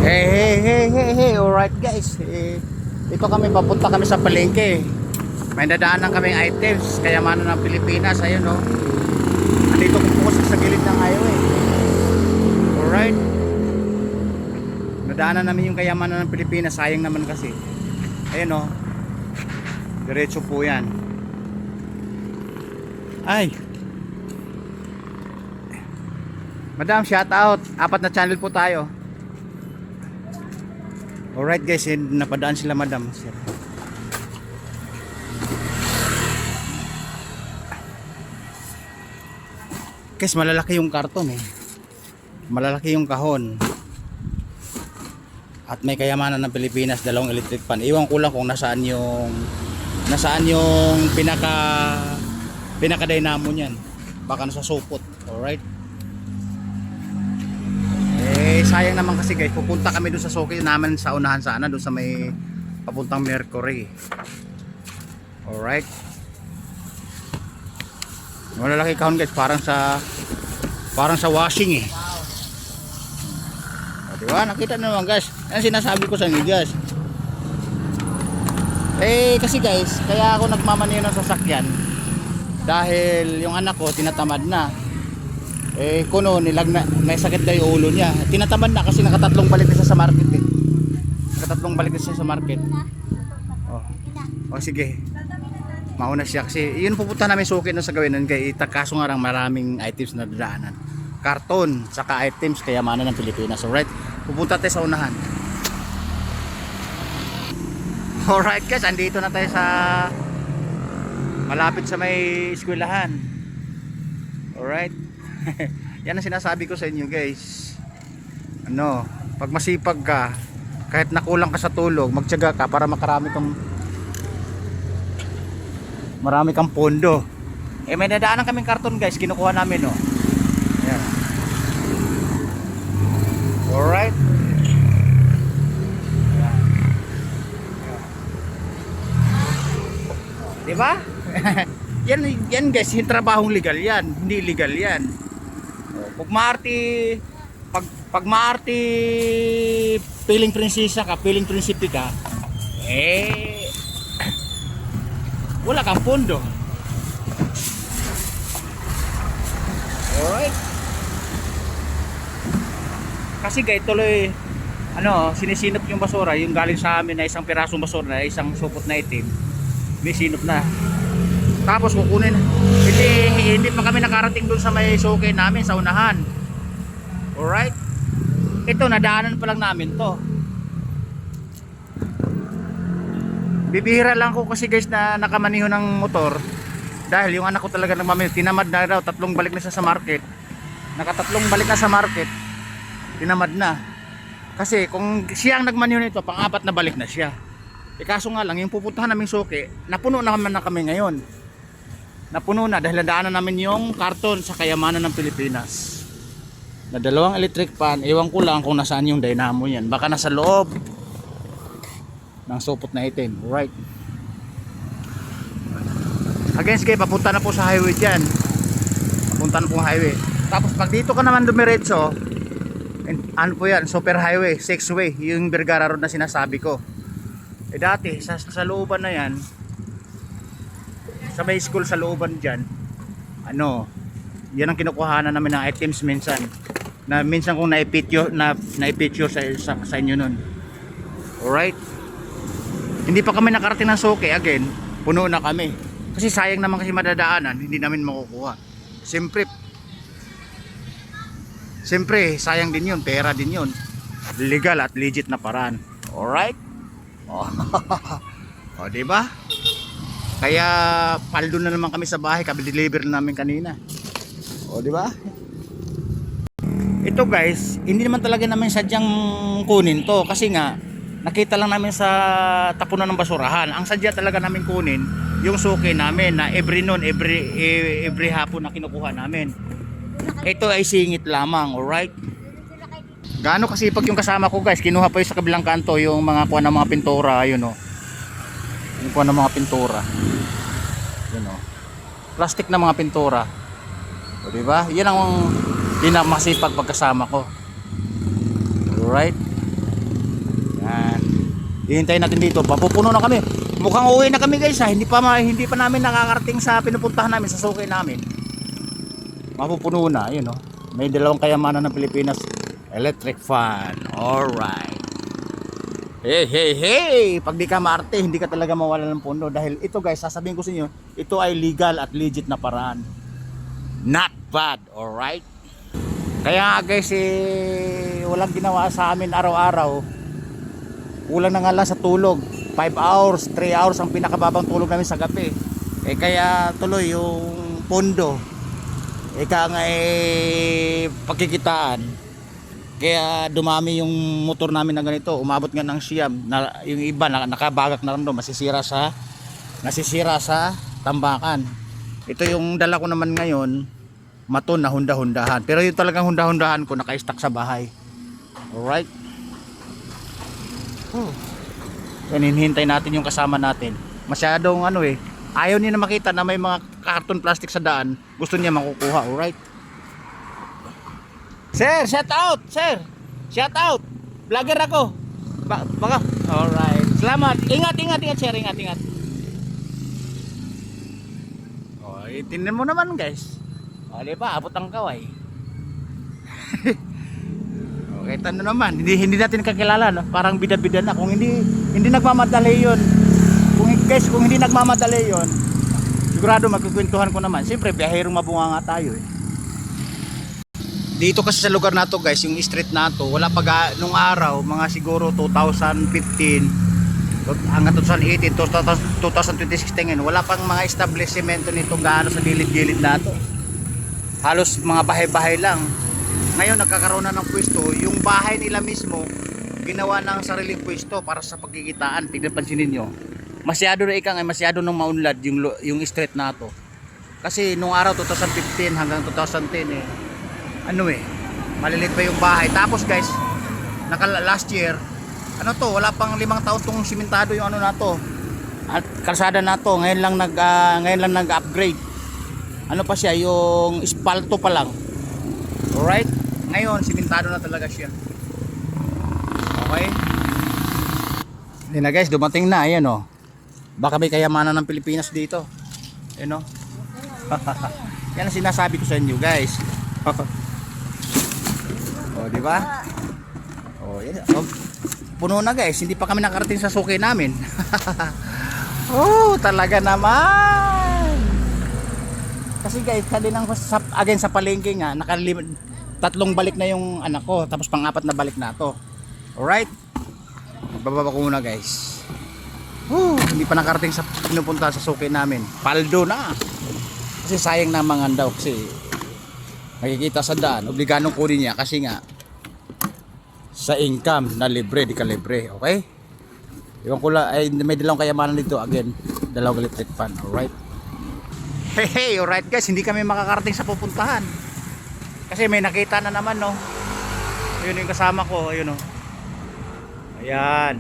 Hey, alright guys. Ito kami, papunta kami sa palengke. May nadaanan kaming items, kayamanan ng Pilipinas. Ayun no. Andito ko po sa gilid ng highway. Alright. Nadaanan namin yung kayamanan ng Pilipinas. Sayang naman kasi. Ayun no. Diretso po yan. Ay. Madam, shout out. 4 na channel po tayo. Alright guys, napadaan sila madam. Guys, malalaki yung karton eh. Malalaki yung kahon. At may kayamanan ng Pilipinas, 2 electric fan. Iwan ko lang kung nasaan yung pinaka dynamo niyan. Baka nasa supot. Alright. Sayang naman kasi guys, pupunta kami doon sa suki namin sa unahan sana, doon sa may papuntang Mercury. Alright. Malalaki kahon guys, parang sa washing eh. O, diba? Nakita naman guys. Yan sinasabi ko sa inyo guys. Kasi guys, kaya ako nagmamaneho ng sasakyan dahil yung anak ko tinatamad na. Kuno may sakit daw yung ulo niya. Tinatamad na kasi nakatatlong balik na siya sa market eh. Nakatatlong balik na siya sa market. Sige. Mauna siya kasi yun pupunta namin suki no sa gawin nun kay kaso nga lang maraming items na dadaanan. Karton, saka items kayamanan ng Pilipinas. Alright. Pupunta tayo sa unahan. Alright guys, andito na tayo sa malapit sa may eskwelahan. Alright. Yan ang sinasabi ko sa inyo guys. Pag masipag ka, kahit nakulang ka sa tulog, magtiyaga ka para marami kang pondo. May nadaanan kaming karton guys, kinukuha namin no. Ayan. Alright. Ayan. Diba? yan guys, yung trabahong legal yan, hindi illegal yan. Pag maarte piling prinsesa ka, piling prinsipe ka, wala kang pondo. Alright. Kasi guys, tuloy sinisinop yung basura, yung galing sa amin na isang pirasong basura na isang supot na itim, may sinop na. Tapos kukunin, hindi pa kami nakarating doon sa may suki namin sa unahan. Alright. Ito, nadaanan pa lang namin to. Bibihira lang ko kasi guys na nakamaniho ng motor. Dahil yung anak ko talaga nagmamaniho. Tinamad na daw, 3 balik na siya sa market. Naka-3 balik na sa market. Tinamad na. Kasi kung siya ang nagmaniho nito, pang-4 na balik na siya. Kaso nga lang, yung pupuntahan naming suki, napuno na kami ngayon. Napuno na dahil nadaanan namin yung karton sa kayamanan ng Pilipinas na 2 electric fan. Ewan ko lang kung nasaan yung dynamo yan, baka nasa loob ng supot na itim. Right. Against kayo, papunta na po sa highway dyan. Papunta na po highway. Tapos pag dito ka naman dumiretso, ano po yan, super highway, 6-way, yung Vergara Road na sinasabi ko. Dati sa looban na yan, sa may school sa looban dyan, yan ang kinukuhanan namin ng items minsan. Na minsan kung na-picture sa inyo nun. Alright. Hindi pa kami nakarating ng suki, again, puno na kami. Kasi sayang naman kasi madadaanan, hindi namin makukuha. Siyempre, sayang din yun, pera din yun. Legal at legit na paraan. Alright. Diba? Kaya paldo na naman kami sa bahay, deliver na namin kanina. Diba? Ito guys, hindi naman talaga namin sadyang kunin to kasi nga nakita lang namin sa tapunan ng basurahan. Ang sadya talaga namin kunin yung suki namin na every hapon na kinukuha namin. Ito ay singit lamang, alright? Gaano kasipag yung kasama ko guys, kinuha pa yung sa kabilang kanto yung mga kuha ng mga pintura, yun o. Yung kuha ng mga pintura. Yun o. Plastic na mga pintura. Diba? Yan ang masipag pagkasama ko. Alright? Yan. Hihintayin natin dito. Papupuno na kami. Mukhang uwi na kami guys ha. Hindi pa namin nakakarating sa pinupuntahan namin, sa suki namin. Mapupuno na, yun, no? May dalawang kayamanan ng Pilipinas. Electric fan. Alright. Hey. Pag di ka maarte, hindi ka talaga mawala ng pondo. Dahil ito guys, sasabihin ko sa inyo, ito ay legal at legit na paraan. Not bad, alright? Kaya guys, walang ginawa sa amin araw-araw. Kulang na nga lang sa tulog. 5 hours, 3 hours ang pinakababang tulog namin sa gabi. Kaya tuloy yung pondo. Ika nga pagkikitaan. Kaya dumami yung motor namin na ganito. Umabot nga ng siyam. Yung iba nakabagak na rin doon. Nasisira sa tambakan. Ito yung dala ko naman ngayon, maton na hunda-hundahan. Pero yung talagang hunda-hundahan ko naka-stack sa bahay. Alright. Yan, hinihintay natin yung kasama natin. Masyadong ayaw niya na makita na may mga karton plastic sa daan. Gusto niya makukuha. Alright. Sir, shout out! Sir, shout out! Vlogger ako. Baka. Alright. Salamat. Ingat sir. Ingat. Tingnan mo naman guys. Diba, abot ang kaway. Okay, tanda naman. Hindi natin kakilala, no? Parang bida-bida na. Kung hindi nagmamadali yun. Kung hindi nagmamadali yun, sigurado magkukwentuhan ko naman. Siyempre, biyahirong mabunga nga tayo eh. Dito kasi sa lugar na to guys, yung street na to, wala nung araw, mga siguro 2015 hanggang 2018, 2026 tingin, wala pang mga establishmento nito gaano sa gilid-gilid na to. Halos mga bahay-bahay lang. Ngayon nagkakaroon na ng pwesto, yung bahay nila mismo ginawa ng sariling pwesto para sa pagkikitaan. Tignan pansinin nyo, masyado nung maunlad yung street na to. Kasi nung araw 2015 hanggang 2010 malilit pa yung bahay. Tapos guys, last year wala pang 5 taon tong simentado yung na to. At kalsada na to, ngayon lang nag-upgrade. Pa siya, yung espalto pa lang. Alright? Ngayon, simentado na talaga siya. Okay? Hindi na guys, dumating na. Ayan o. Baka may kayamanan ng Pilipinas dito. Ayan o. Yan ang sinasabi ko sa inyo guys. Diba? Yan. Puno na guys, hindi pa kami nakarating sa suki namin. Talaga naman. Kasi guys, again sa palengke nga, 3 balik na yung anak ko, tapos pang-4 na balik na to. Alright? Bababa ko muna guys. Hindi pa nakarating sa pinupunta sa suki namin. Paldo na. Kasi sayang na mangandaw kasi makikita sa daan, obliganong kunin niya kasi nga sa income na libre, di ka libre, okay? Iwan ko lang, may dalawang kayamanan dito, again, dalawang electric fan, alright? Hey, alright guys, hindi kami makakarating sa pupuntahan. Kasi may nakita na naman, no? Ayun yung kasama ko, ayun, no? Ayan.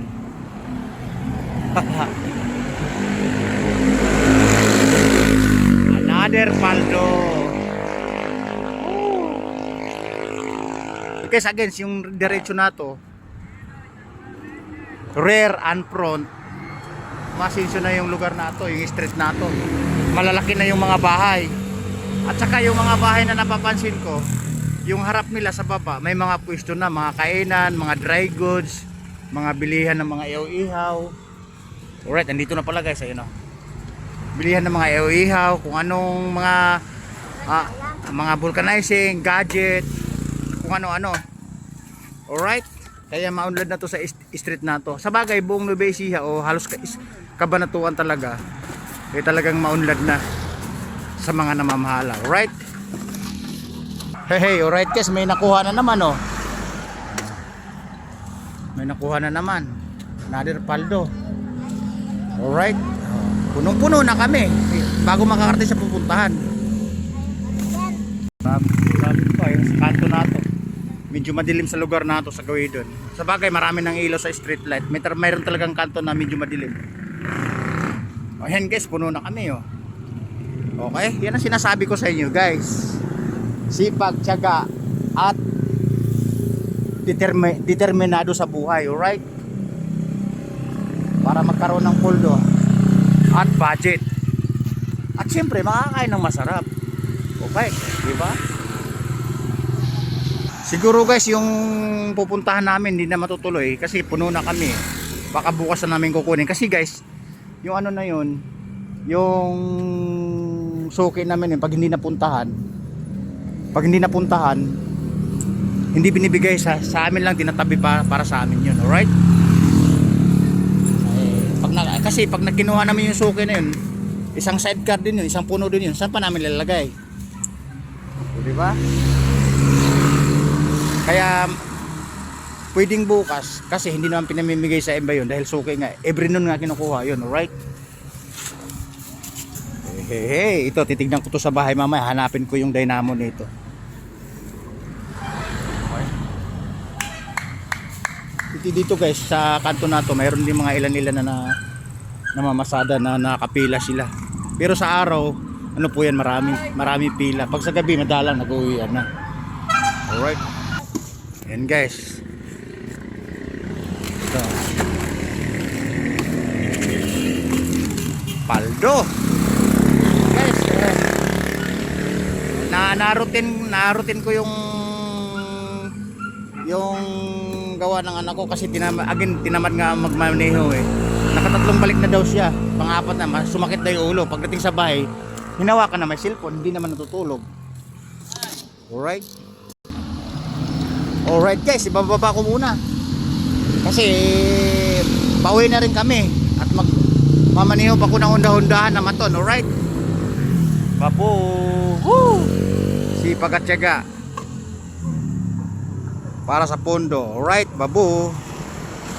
Another paldo. Guys, again, yung diretso na to, rear and front, masinso na yung lugar na to, yung street na to. Malalaki na yung mga bahay. At saka yung mga bahay na napapansin ko, yung harap nila sa baba, may mga pwesto na, mga kainan, mga dry goods, mga bilihan ng mga ihaw-ihaw. Alright, andito na pala guys, ayun o. Bilihan ng mga ihaw-ihaw, kung anong mga vulcanizing, gadget, kung ano-ano. Alright? Kaya maunlad na to sa street na to. Sa bagay, buong Nueva Ecija halos kabanatuan talaga. Kaya talagang maunlad na sa mga namamahala. Alright? Hey, alright guys, may nakuha na naman May nakuha na naman. Another paldo. Alright? Punong-puno na kami bago makakarating sa pupuntahan. Sabi ko, yung kanto na to, medyo madilim sa lugar na to sa gawin doon. Sa bagay, marami ng ilaw sa street light. Mayroon talagang kanto na medyo madilim. Ayan guys, puno na kami Okay, yan ang sinasabi ko sa inyo guys. Sipag, tiyaga at determinado sa buhay. Alright? para magkaroon ng puldo at budget. At siyempre makakain ng masarap. Okay, di ba? Siguro guys, yung pupuntahan namin hindi na matutuloy kasi puno na kami. Baka bukas na namin kukunin. Kasi guys, yung ano na yun, yung suki namin yun, pag hindi napuntahan, hindi binibigay sa amin lang, tinatabi para sa amin yun. Alright? Kasi pag nakinuha namin yung suki na yun, isang sidecar din yun, isang puno din yun, saan pa namin lalagay? Di ba? Kaya pwedeng bukas kasi hindi naman pinamimigay sa iba yun dahil suki nga, every noon nga kinukuha yun. Alright? Hey, ito titignan ko to sa bahay mamaya, hanapin ko yung dynamo nito. Dito guys sa kanto na to, mayroon din mga ilan-ilan na namamasada na nakapila sila. Pero sa araw, ano po yan, marami pila. Pag sa gabi madalang nag-uwian na. Alright. Yan guys. Ito. Paldo. Guys, narutin ko yung gawa ng anak ko kasi tinamad nga magmaneho eh. Nakatatlong balik na daw siya. Pang-apat na, sumakit na yung ulo. Pagdating sa bahay, hinawakan na may cellphone, hindi naman natutulog. Alright. Alright guys, ibababa ko muna. Kasi pauwi na rin kami at mamaniho pa ko ng honda-hondahan na maton. Alright. Bapo. Woo! Sipag at tiyaga para sa pondo. Alright, babu.